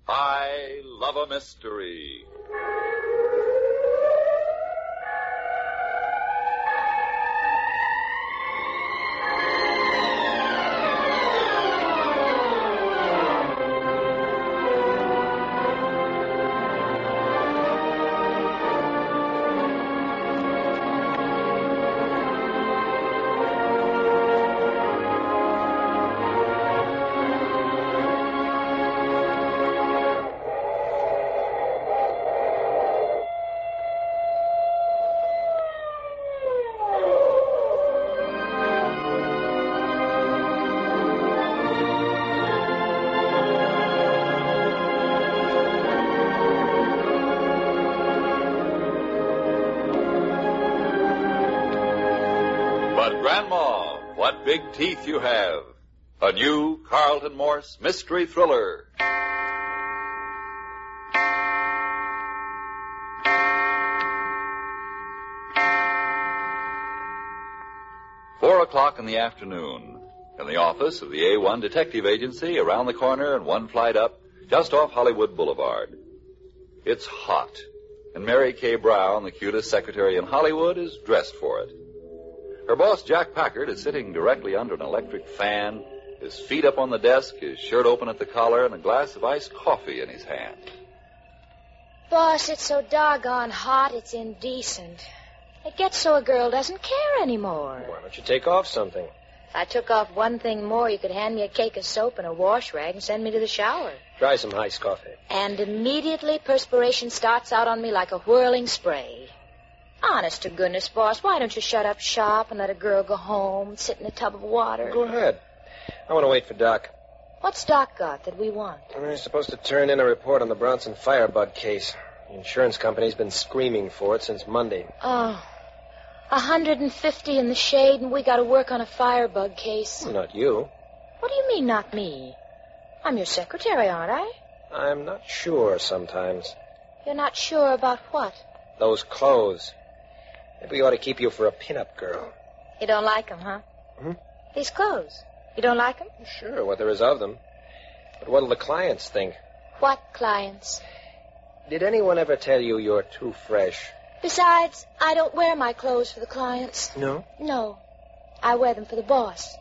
I love a mystery. But, Grandma, what big teeth you have. A new Carlton Morse mystery thriller. Four o'clock in the afternoon. In the office of the A1 Detective Agency, around the corner and one flight up, just off Hollywood Boulevard. It's hot, and Mary Kay Brown, the cutest secretary in Hollywood, is dressed for it. Her boss, Jack Packard, is sitting directly under an electric fan, his feet up on the desk, his shirt open at the collar, and a glass of iced coffee in his hand. Boss, it's so doggone hot, it's indecent. It gets so a girl doesn't care anymore. Why don't you take off something? If I took off one thing more, you could hand me a cake of soap and a wash rag and send me to the shower. Try some iced coffee. And immediately perspiration starts out on me like a whirling spray. Honest to goodness, boss, why don't you shut up shop and let a girl go home and sit in a tub of water? Go ahead. I want to wait for Doc. What's Doc got that we want? He's supposed to turn in a report on the Bronson firebug case. The insurance company's been screaming for it since Monday. Oh, 150 in the shade, and we got to work on a firebug case. Well, not you. What do you mean, not me? I'm your secretary, aren't I? I'm not sure sometimes. You're not sure about what? Those clothes. Maybe we ought to keep you for a pin-up girl. You don't like them, huh? Hmm? These clothes. You don't like them? Sure, what there is of them. But what'll the clients think? What clients? Did anyone ever tell you you're too fresh? Besides, I don't wear my clothes for the clients. No? No. I wear them for the boss.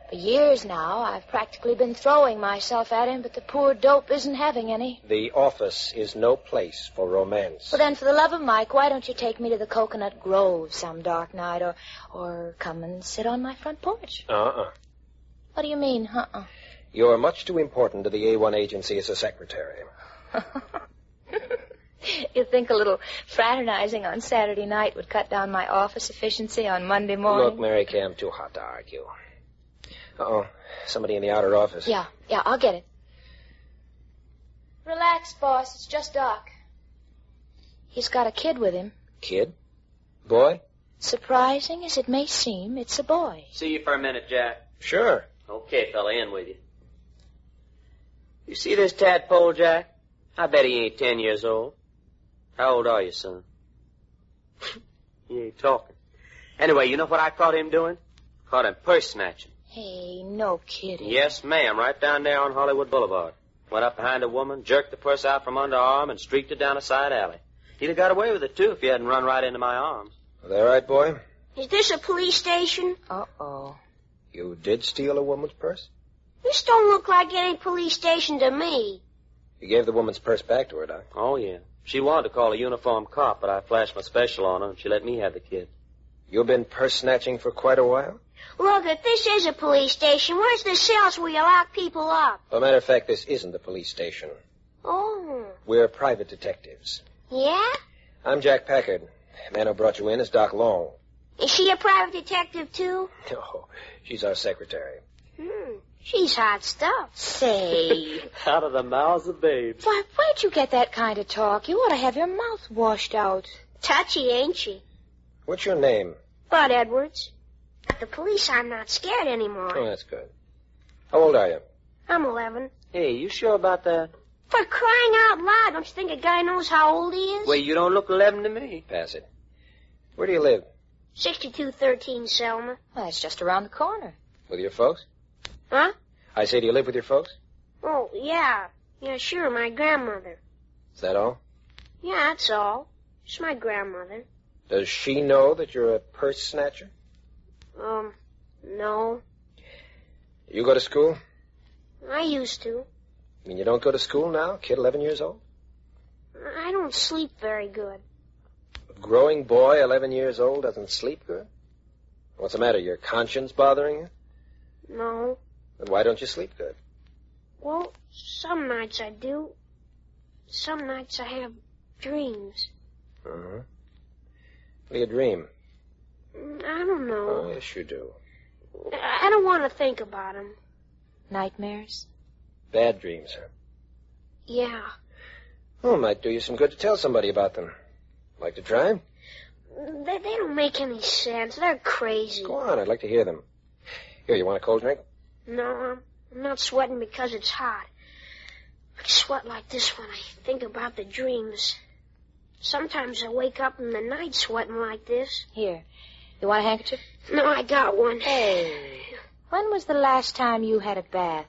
For years now, I've practically been throwing myself at him, but the poor dope isn't having any. The office is no place for romance. Well, then, for the love of Mike, why don't you take me to the Coconut Grove some dark night, or come and sit on my front porch? What do you mean, You're much too important to the A1 agency as a secretary. You think a little fraternizing on Saturday night would cut down my office efficiency on Monday morning? Look, Mary Kay, I'm too hot to argue. Uh-oh. Somebody in the outer office. Yeah, I'll get it. Relax, boss. It's just Doc. He's got a kid with him. Kid? Boy? Surprising as it may seem, it's a boy. See you for a minute, Jack. Sure. Okay, fella, in with you. You see this tadpole, Jack? I bet he ain't 10 years old. How old are you, son? He ain't talking. Anyway, you know what I caught him doing? Caught him purse snatching. Hey, no kidding. Yes, ma'am, right down there on Hollywood Boulevard. Went up behind a woman, jerked the purse out from under her arm, and streaked it down a side alley. He'd have got away with it, too, if he hadn't run right into my arms. Are they all right, boy? Is this a police station? Uh-oh. You did steal a woman's purse? This don't look like any police station to me. You gave the woman's purse back to her, Doc. Oh, yeah. She wanted to call a uniformed cop, but I flashed my special on her, and she let me have the kid. You've been purse snatching for quite a while? Look, if this is a police station, where's the cells where you lock people up? As a matter of fact, this isn't a police station. Oh. We're private detectives. Yeah? I'm Jack Packard. The man who brought you in is Doc Long. Is she a private detective, too? No, she's our secretary. She's hot stuff. Say. Out of the mouths of babes. Why, where'd you get that kind of talk? You ought to have your mouth washed out. Touchy, ain't she? What's your name? Bud Edwards. At the police, I'm not scared anymore. Oh, that's good. How old are you? I'm 11. Hey, you sure about that? For crying out loud, don't you think a guy knows how old he is? Well, you don't look 11 to me. Pass it. Where do you live? 6213 Selma. Well, that's just around the corner. With your folks? Huh? I say, do you live with your folks? Oh, yeah. Yeah, sure, my grandmother. Is that all? Yeah, that's all. She's my grandmother. Does she know that you're a purse snatcher? No. You go to school? I used to. I mean, you don't go to school now? Kid 11 years old? I don't sleep very good. A growing boy 11 years old doesn't sleep good? What's the matter? Your conscience bothering you? No. Then why don't you sleep good? Well, some nights I do. Some nights I have dreams. Uh-huh. What do you dream? I don't know. Oh, yes, you do. I don't want to think about them. Nightmares? Bad dreams, huh? Yeah. Oh, it might do you some good to tell somebody about them. Like to try? They don't make any sense. They're crazy. Go on, I'd like to hear them. Here, you want a cold drink? No, I'm not sweating because it's hot. I sweat like this when I think about the dreams. Sometimes I wake up in the night sweating like this. Here. You want a handkerchief? No, I got one. Hey. When was the last time you had a bath?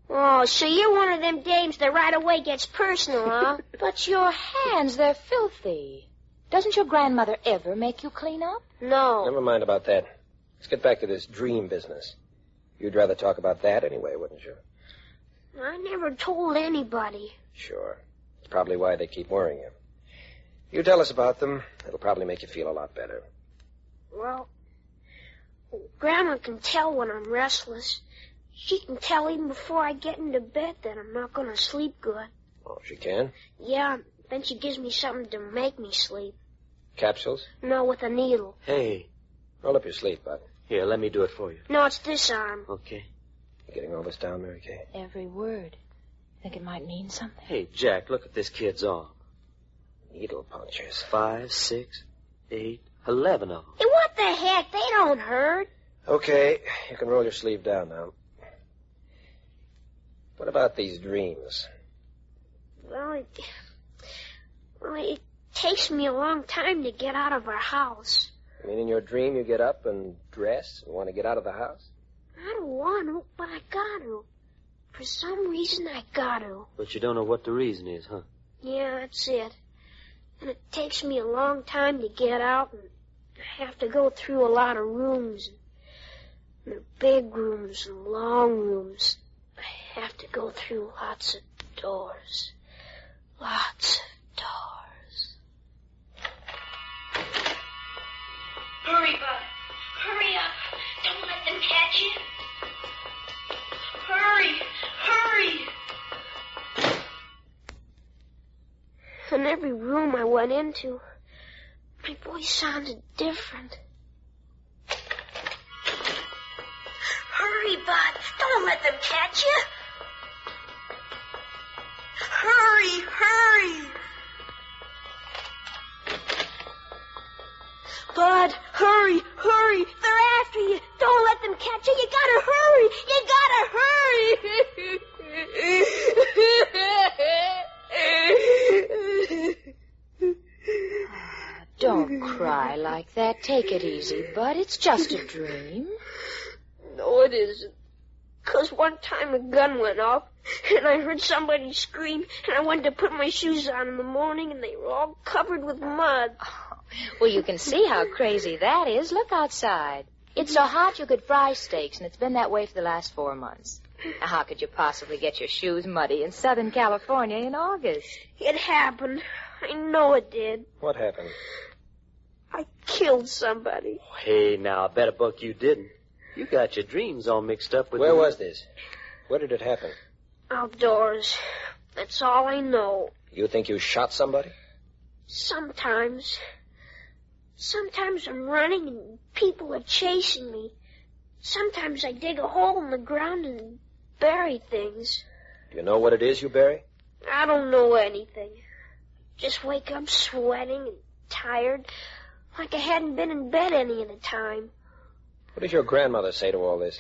Oh, so you're one of them dames that right away gets personal, huh? But your hands, they're filthy. Doesn't your grandmother ever make you clean up? No. Never mind about that. Let's get back to this dream business. You'd rather talk about that anyway, wouldn't you? I never told anybody. Sure. It's probably why they keep worrying you. You tell us about them. It'll probably make you feel a lot better. Well, Grandma can tell when I'm restless. She can tell even before I get into bed that I'm not going to sleep good. Oh, she can? Yeah, then she gives me something to make me sleep. Capsules? No, with a needle. Hey, Roll up your sleeve, Bud. here, let me do it for you. No, it's this arm. Okay. You getting all this down, Mary Kay? Every word. Think it might mean something? Hey, Jack, look at this kid's arm. Needle punctures. 5, 6, 8, 11 of them. Hey, what the heck? They don't hurt. Okay, you can roll your sleeve down now. What about these dreams? Well, it takes me a long time to get out of our house. I mean, in your dream you get up and dress and want to get out of the house? I don't want to, but I got to. For some reason, I got to. But you don't know what the reason is, huh? Yeah, that's it. And it takes me a long time to get out, and I have to go through a lot of rooms. And they're big rooms and long rooms. I have to go through lots of doors. Lots of doors. Hurry, Bud. Hurry up. Don't let them catch you. Hurry. Hurry. In every room I went into, my voice sounded different. Hurry, Bud. Don't let them catch you. Hurry, hurry. Bud, hurry, hurry. They're after you. Don't let them catch you. You gotta hurry. You gotta hurry. Don't cry like that. Take it easy, Bud. It's just a dream. No, it isn't. 'Cause one time a gun went off, and I heard somebody scream, and I went to put my shoes on in the morning, and they were all covered with mud. Well, you can see how crazy that is. Look outside. It's so hot you could fry steaks, and it's been that way for the last 4 months. Now, how could you possibly get your shoes muddy in Southern California in August? It happened. I know it did. What happened? I killed somebody. Hey, now, I bet a buck you didn't. You got your dreams all mixed up with... Where was this? Where did it happen? Outdoors. That's all I know. You think you shot somebody? Sometimes. Sometimes I'm running and people are chasing me. Sometimes I dig a hole in the ground and bury things. Do you know what it is you bury? I don't know anything. Just wake up sweating and tired, like I hadn't been in bed any of the time. What does your grandmother say to all this?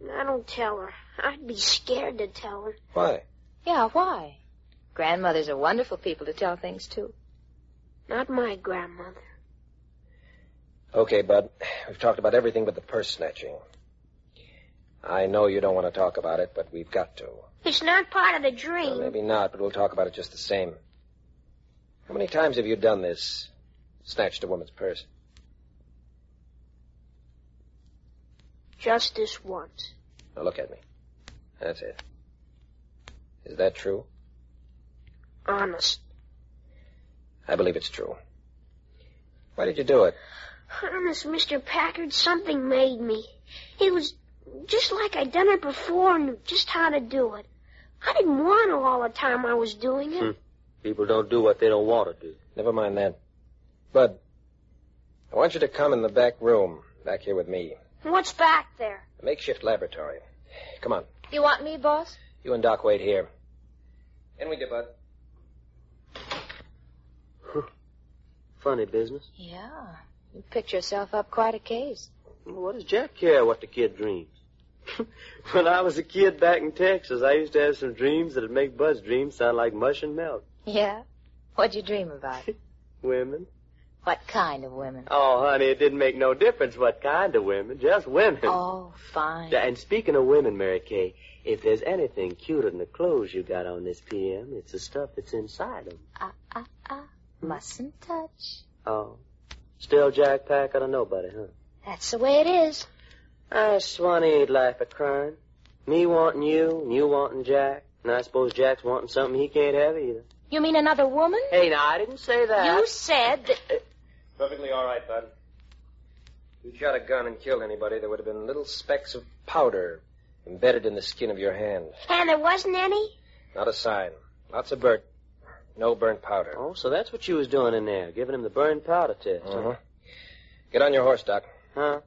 I don't tell her. I'd be scared to tell her. Why? Yeah, why? Grandmothers are wonderful people to tell things to. Not my grandmother. Okay, Bud. We've talked about everything but the purse snatching. I know you don't want to talk about it, but we've got to. It's not part of the dream. Well, maybe not, but we'll talk about it just the same. How many times have you done this? Snatched a woman's purse? Just this once. Now look at me. That's it. Is that true? Honest. I believe it's true. Why did you do it? Honest, Mr. Packard, something made me. It was just like I'd done it before and knew just how to do it. I didn't want to all the time I was doing it. People don't do what they don't want to do. Never mind that. Bud, I want you to come in the back room, back here with me. What's back there? A makeshift laboratory. Come on. You want me, boss? You and Doc wait here. In we do, Bud. Funny business. Yeah. You picked yourself up quite a case. Well, what does Jack care what the kid dreams? When I was a kid back in Texas, I used to have some dreams that'd make Bud's dreams sound like mush and milk. Yeah? What'd you dream about? Women. What kind of women? Oh, honey, it didn't make no difference what kind of women, just women. Oh, fine. And speaking of women, Mary Kay, if there's anything cuter than the clothes you got on this PM, it's the stuff that's inside them. Mustn't touch. Oh. Still Jack Packard or nobody, huh? That's the way it is. Swanee ain't laugh at crying. Me wanting you, and you wanting Jack, and I suppose Jack's wanting something he can't have either. You mean another woman? Hey, now, I didn't say that. You said that... Perfectly all right, Bud. If you shot a gun and killed anybody, there would have been little specks of powder embedded in the skin of your hand. And there wasn't any? Not a sign. Lots of burnt. No burnt powder. Oh, so that's what you was doing in there, giving him the burned powder test. Uh-huh. Get on your horse, Doc. Huh?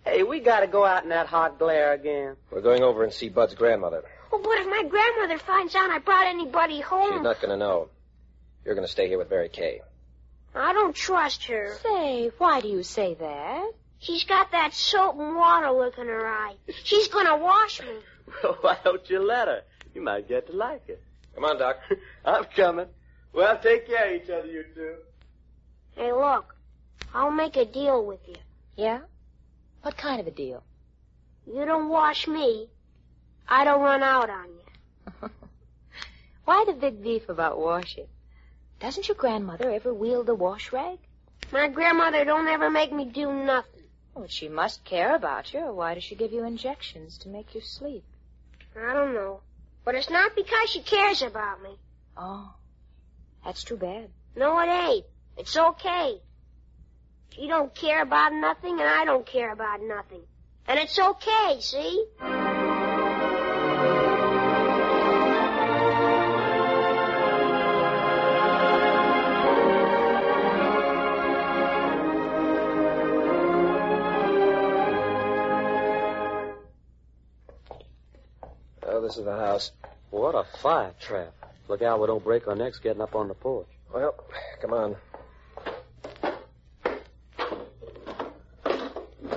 Hey, we gotta go out in that hot glare again. We're going over and see Bud's grandmother. Well, what if my grandmother finds out I brought anybody home? She's not going to know. You're going to stay here with Mary Kay. I don't trust her. Say, why do you say that? She's got that soap and water look in her eye. She's gonna wash me. Well, why don't you let her? You might get to like it. Come on, Doc. I'm coming. Well, take care of each other, you two. Hey, look. I'll make a deal with you. Yeah? What kind of a deal? You don't wash me, I don't run out on you. Why the big beef about washing? Doesn't your grandmother ever wield a wash rag? My grandmother don't ever make me do nothing. Well, she must care about you, or why does she give you injections to make you sleep? I don't know. But it's not because she cares about me. Oh, that's too bad. No, it ain't. It's okay. She don't care about nothing, and I don't care about nothing. And it's okay, see? Oh, this is the house. What a fire trap. Look out we don't break our necks getting up on the porch. Well, come on.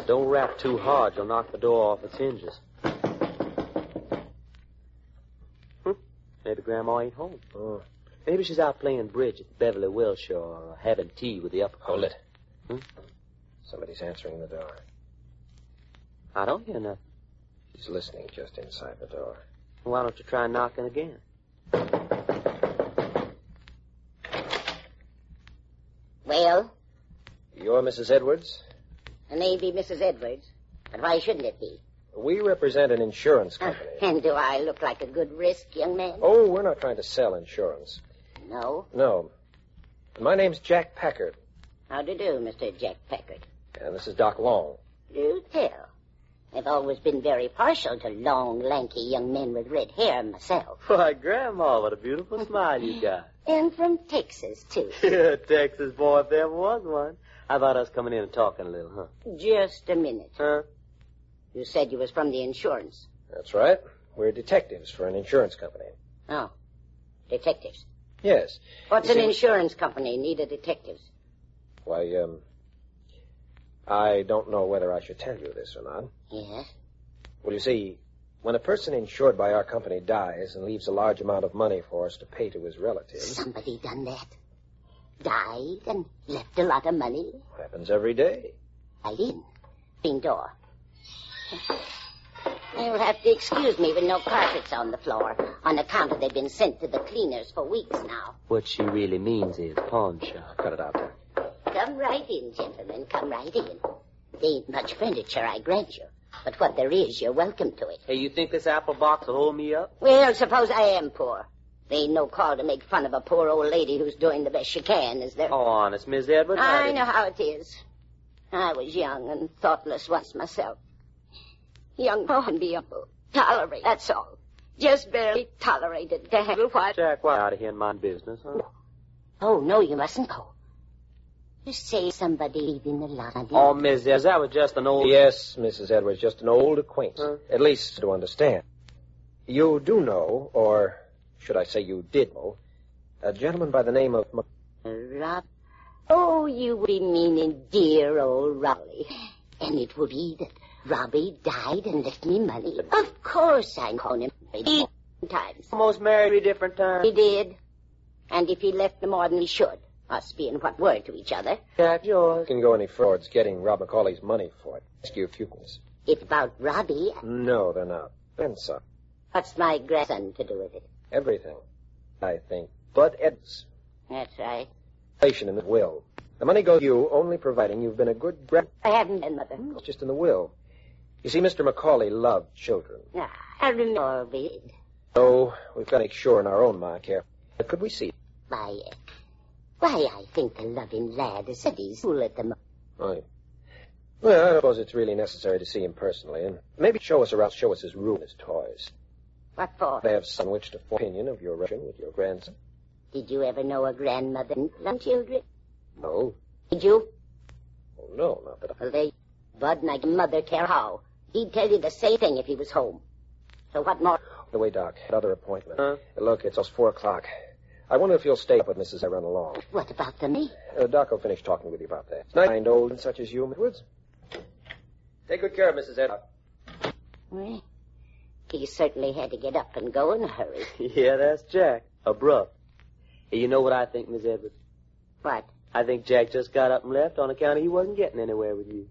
Don't rap too hard. You'll knock the door off its hinges. Maybe Grandma ain't home. Oh. Maybe she's out playing bridge at Beverly Wilshire or having tea with the upper. Hold it. Hmm? Somebody's answering the door. I don't hear nothing. He's listening just inside the door. Why don't you try knocking again? Well, You're Mrs. Edwards? it may be Mrs. Edwards, but why shouldn't it be? We represent an insurance company. And do I look like a good risk, young man? Oh, we're not trying to sell insurance. No. No. My name's Jack Packard, How do you do, Mr. Jack Packard? and this is Doc Long. Do tell. I've always been very partial to long, lanky young men with red hair myself. Why, Grandma, what a beautiful smile you got. And from Texas, too. Texas boy, if there ever was one. How about us coming in and talking a little, huh? Just a minute. Huh? You said you was from the insurance. That's right. We're detectives for an insurance company. Oh, detectives. Yes. What's You an see- insurance company need of detectives? Why, I don't know whether I should tell you this or not. Yes? Well, you see, when a person insured by our company dies and leaves a large amount of money for us to pay to his relatives, Somebody done that? Died and left a lot of money? happens every day. Eileen, bing door. You'll have to excuse me with no carpets on the floor, on account of they've been sent to the cleaners for weeks now. What she really means is pawn shop. Cut it out there. Come right in, gentlemen, come right in. There ain't much furniture, I grant you. But what there is, you're welcome to it. Hey, you think this apple box will hold me up? Well, suppose I am poor. There ain't no call to make fun of a poor old lady who's doing the best she can, is there? Oh, honest, Miss Edwards. I know how it is. I was young and thoughtless once myself. Young and be able to tolerate, that's all. Just barely tolerated to handle what... Jack, why out of here in my business, huh? Oh, no, you mustn't go. You say somebody leaving the lot. Oh, Miss Edwards, that was just an old... Yes, Mrs. Edwards, just an old acquaintance. At least to understand. You do know, or should I say you did know, a gentleman by the name of... Rob? Oh, you would be meaning dear old Raleigh. And it would be that Robbie died and left me money. Of course I know him 8 times. Almost married 3 different times. He did. And if he left no more than he should, us being what were to each other. Jack, yours. Can go any further. It's getting Rob McCauley's money for it. Ask you a few questions. It's about Robbie. No, they're not. Grandson. What's my grandson to do with it? Everything, I think. Bud Edwards. That's right. In the will. The money goes to you only providing you've been a good grand... I haven't been, Mother. It's just in the will. You see, Mr. McCauley loved children. I remember it. So we've got to make sure in our own mind here. Could we see? Why, I think the loving lad is at his school at the moment. Right. Well, I suppose it's really necessary to see him personally, and maybe show us around, show us his room, his toys. What for? They have some which to form opinion of your relation with your grandson. Did you ever know a grandmother and some children? No. Did you? Oh, no, not that I... Well, they... Bud and I mother care how. He'd tell you the same thing if he was home. So what more? The way, Doc. Another appointment. Look, it's almost 4 o'clock. I wonder if you'll stay up with Mrs. I run along. What about the me? Doc will finish talking with you about that. It's nice, kind old and such as you, Edwards. Take good care of Mrs. Edwards. Well, he certainly had to get up and go in a hurry. Yeah, that's Jack. Abrupt. Hey, you know what I think, Miss Edwards? What? I think Jack just got up and left on account of he wasn't getting anywhere with you.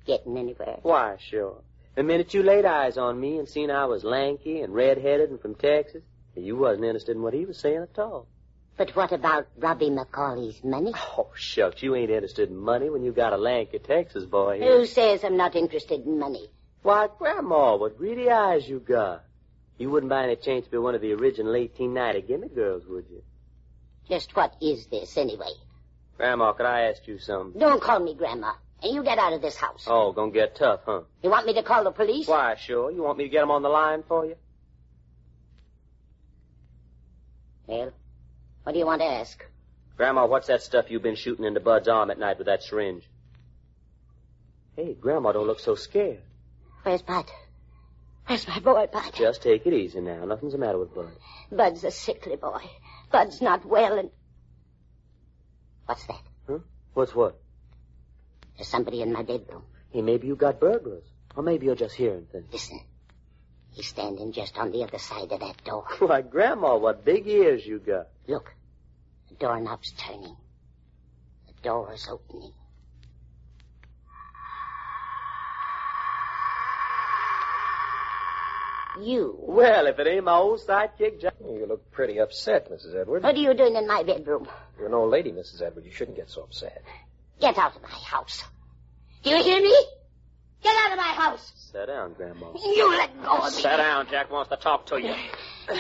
Getting anywhere? Why, sure. The minute you laid eyes on me and seen I was lanky and red-headed and from Texas, you wasn't interested in what he was saying at all. But what about Robbie McCauley's money? Oh, shucks, you ain't interested in money when you got a lanky Texas boy here. Who says I'm not interested in money? Why, Grandma, what greedy eyes you got. You wouldn't by any chance be one of the original 1890 gimme girls, would you? Just what is this, anyway? Grandma, could I ask you something? Don't call me Grandma. And you get out of this house. Oh, gonna get tough, huh? You want me to call the police? Why, sure. You want me to get them on the line for you? Well, what do you want to ask? Grandma, what's that stuff you've been shooting into Bud's arm at night with that syringe? Hey, Grandma, don't look so scared. Where's Bud? Where's my boy, Bud? Just take it easy now. Nothing's the matter with Bud. Bud's a sickly boy. Bud's not well and... What's that? Huh? What's what? There's somebody in my bedroom. Hey, maybe you got burglars. Or maybe you're just hearing things. Listen. He's standing just on the other side of that door. Why, Grandma, what big ears you got. Look. The doorknob's turning. The door's opening. You. Well, if it ain't my old sidekick, Jack. You look pretty upset, Mrs. Edwards. What are you doing in my bedroom? You're an old lady, Mrs. Edwards. You shouldn't get so upset. Get out of my house. Do you hear me? Get out of my house. Sit down, Grandma. You let go of me. Sit down. Jack wants to talk to you.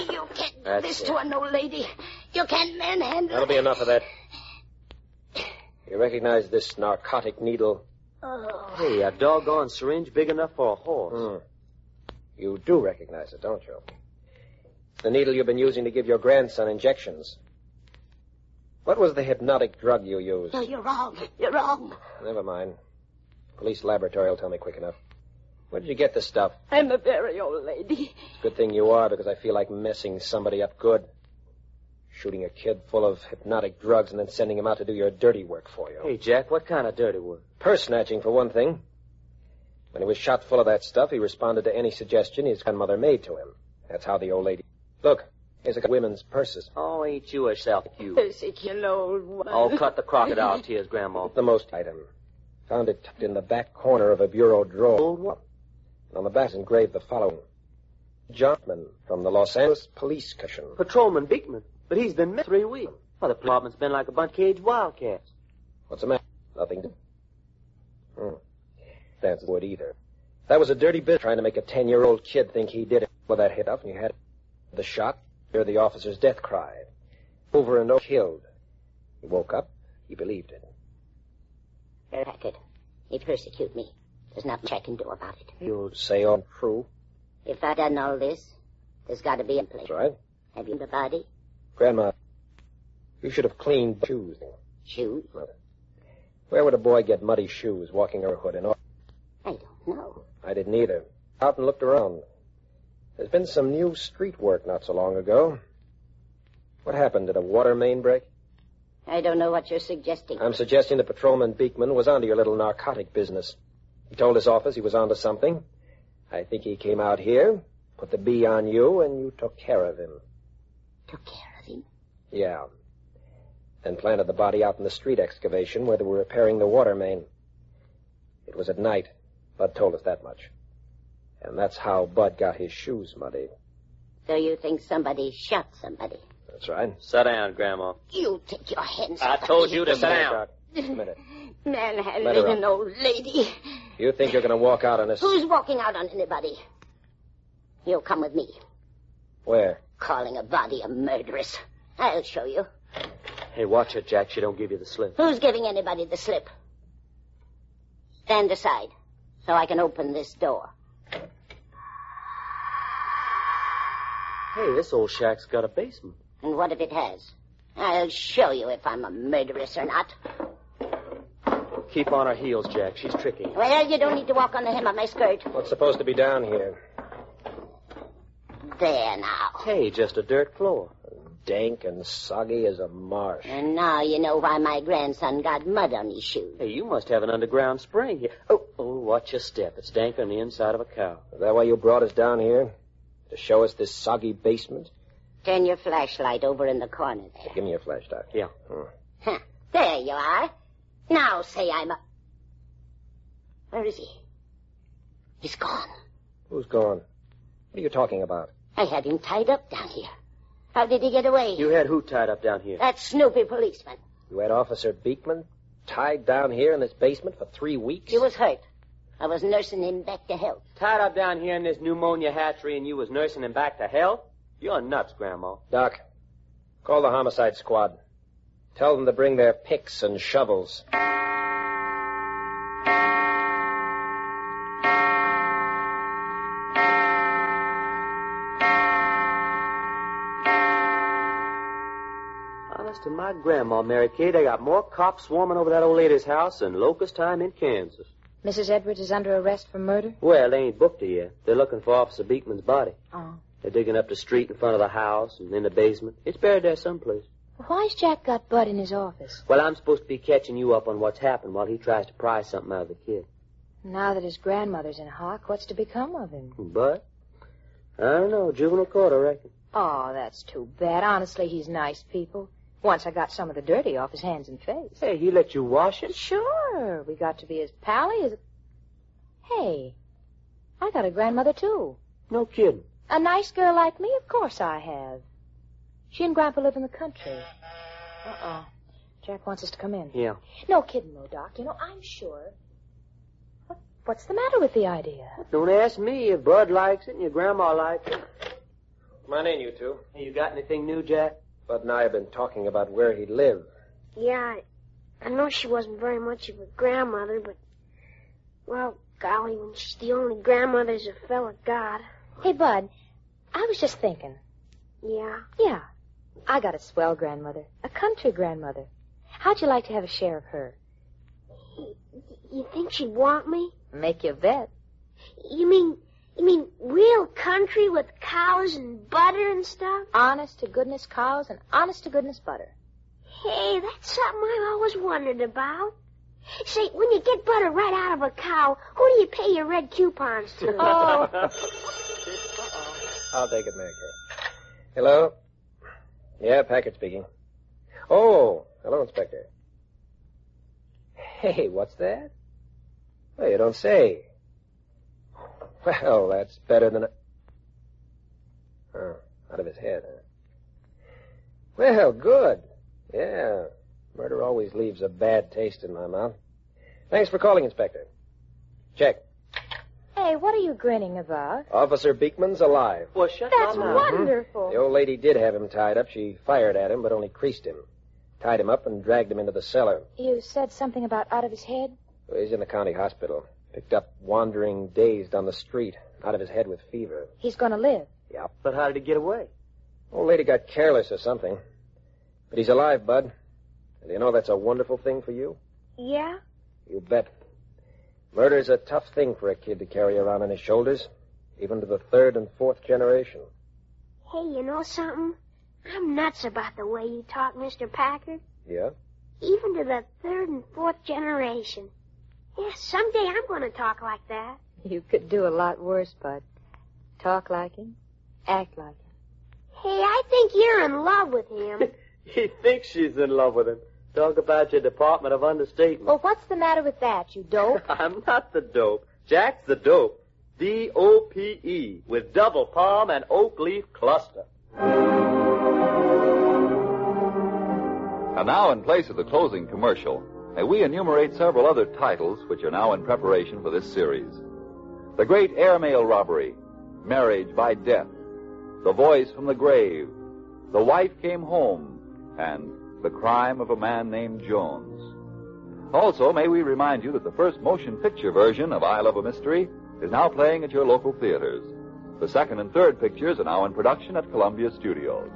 You can't do That's this it. to an old lady. You can't manhandle. That'll be enough of that. You recognize this narcotic needle? Oh. Hey, a doggone syringe big enough for a horse. You do recognize it, don't you? It's the needle you've been using to give your grandson injections. What was the hypnotic drug you used? No, you're wrong. You're wrong. Never mind. Police laboratory will tell me quick enough. Where did you get this stuff? I'm a very old lady. It's a good thing you are, because I feel like messing somebody up good. Shooting a kid full of hypnotic drugs and then sending him out to do your dirty work for you. Hey, Jack, what kind of dirty work? Purse snatching, for one thing. When he was shot full of that stuff, he responded to any suggestion his grandmother made to him. That's how the old lady... Look, here's a women's purses. Oh, ain't you a self you? Persecuted old one. Oh, cut the crocodile tears, Grandma. The most item. Found it tucked in the back corner of a bureau drawer. Old what? On the back is engraved the following. Jumpman from the Los Angeles Police Commission. Patrolman Beekman. But he's been missing 3 weeks. Well, the department's been like a bunch of caged wildcats. What's the matter? Nothing to... That's wood either. That was a dirty bit trying to make a 10-year-old kid think he did it with that hit up, and you had the shot, hear the officer's death cry. Over and over, killed. He woke up. He believed it. Packard, he persecute me. There's nothing I can do about it. You'll say all true? If I done all this, there's got to be a place. That's right. Have you the body? Grandma, you should have cleaned shoes. Shoes? Where would a boy get muddy shoes walking barefoot in? I don't know. I didn't either. Out and looked around. There's been some new street work not so long ago. What happened? Did a water main break? I don't know what you're suggesting. I'm suggesting that Patrolman Beekman was onto your little narcotic business. He told his office he was onto something. I think he came out here, put the bee on you, and you took care of him. Took care of him? Yeah. Then planted the body out in the street excavation where they were repairing the water main. It was at night. Bud told us that much. And that's how Bud got his shoes muddy. So you think somebody shot somebody? That's right. Sit down, Grandma. You take your hands I off told me. you to sit down. Just a minute. Man has Let her an old lady. You think you're going to walk out on this? Who's walking out on anybody? You'll come with me. Where? Calling a body a murderess. I'll show you. Hey, watch it, Jack. She don't give you the slip. Who's giving anybody the slip? Stand aside so I can open this door. Hey, this old shack's got a basement. And what if it has? I'll show you if I'm a murderess or not. Keep on her heels, Jack. She's tricky. Well, you don't need to walk on the hem of my skirt. What's supposed to be down here? There now. Hey, just a dirt floor. Dank and soggy as a marsh. And now you know why my grandson got mud on his shoes. Hey, you must have an underground spring here. Oh, watch your step. It's dank on the inside of a cow. Is that why you brought us down here? To show us this soggy basement? Turn your flashlight over in the corner there. Give me your flashlight. Yeah. Huh. There you are. Now say I'm a... Where is he? He's gone. Who's gone? What are you talking about? I had him tied up down here. How did he get away? You had who tied up down here? That snoopy policeman. You had Officer Beekman tied down here in this basement for 3 weeks? He was hurt. I was nursing him back to health. Tied up down here in this pneumonia hatchery and you was nursing him back to health? You're nuts, Grandma. Doc, call the homicide squad. Tell them to bring their picks and shovels. Honest to my grandma, Mary Kay, they got more cops swarming over that old lady's house than locust time in Kansas. Mrs. Edwards is under arrest for murder? Well, they ain't booked her yet. They're looking for Officer Beekman's body. Oh. They're digging up the street in front of the house and in the basement. It's buried there someplace. Why's Jack got Bud in his office? Well, I'm supposed to be catching you up on what's happened while he tries to pry something out of the kid. Now that his grandmother's in hock, what's to become of him? But, I don't know, juvenile court, I reckon. Oh, that's too bad. Honestly, he's nice people. Once I got some of the dirty off his hands and face. Hey, he let you wash it? Sure. We got to be as pally as... Hey, I got a grandmother, too. No kidding. A nice girl like me? Of course I have. She and Grandpa live in the country. Uh-oh. Jack wants us to come in. Yeah. No kidding, though, Doc. You know, I'm sure. What's the matter with the idea? Don't ask me if Bud likes it and your grandma likes it. Come on in, you two. Hey, you got anything new, Jack? Bud and I have been talking about where he'd live. Yeah, I know she wasn't very much of a grandmother, but, well, golly, when she's the only grandmother as a fella got. Hey, Bud, I was just thinking. Yeah? Yeah. I got a swell grandmother. A country grandmother. How'd you like to have a share of her? You think she'd want me? Make you bet. You mean real country with cows and butter and stuff? Honest to goodness cows and honest to goodness butter. Hey, that's something I always wondered about. Say, when you get butter right out of a cow, who do you pay your red coupons to? Oh. I'll take it, Mary Kay. Hello? Yeah, Packard speaking. Oh, hello, Inspector. Hey, what's that? Well, you don't say. Well, that's better than out of his head, huh? Well, good. Yeah. Murder always leaves a bad taste in my mouth. Thanks for calling, Inspector. Check. Hey, what are you grinning about? Officer Beekman's alive. Well, shut That's my mouth. wonderful. The old lady did have him tied up. She fired at him, but only creased him. Tied him up and dragged him into the cellar. You said something about out of his head? He's in the county hospital. Picked up wandering, dazed on the street. Out of his head with fever. He's going to live. Yeah. But how did he get away? Old lady got careless or something. But he's alive, Bud. And you know that's a wonderful thing for you? Yeah? You bet. Murder's a tough thing for a kid to carry around on his shoulders, even to the third and fourth generation. Hey, you know something? I'm nuts about the way you talk, Mr. Packard. Yeah? Even to the third and fourth generation. Yeah, someday I'm going to talk like that. You could do a lot worse, Bud. Talk like him, act like him. Hey, I think you're in love with him. He thinks she's in love with him. Talk about your Department of Understatement. Well, what's the matter with that, you dope? I'm not the dope. Jack's the dope. D-O-P-E with double palm and oak leaf cluster. And now, in place of the closing commercial, may we enumerate several other titles which are now in preparation for this series. The Great Airmail Robbery, Marriage by Death, The Voice from the Grave, The Wife Came Home, and The Crime of a Man Named Jones. Also, may we remind you that the first motion picture version of I Love a Mystery is now playing at your local theaters. The second and third pictures are now in production at Columbia Studios.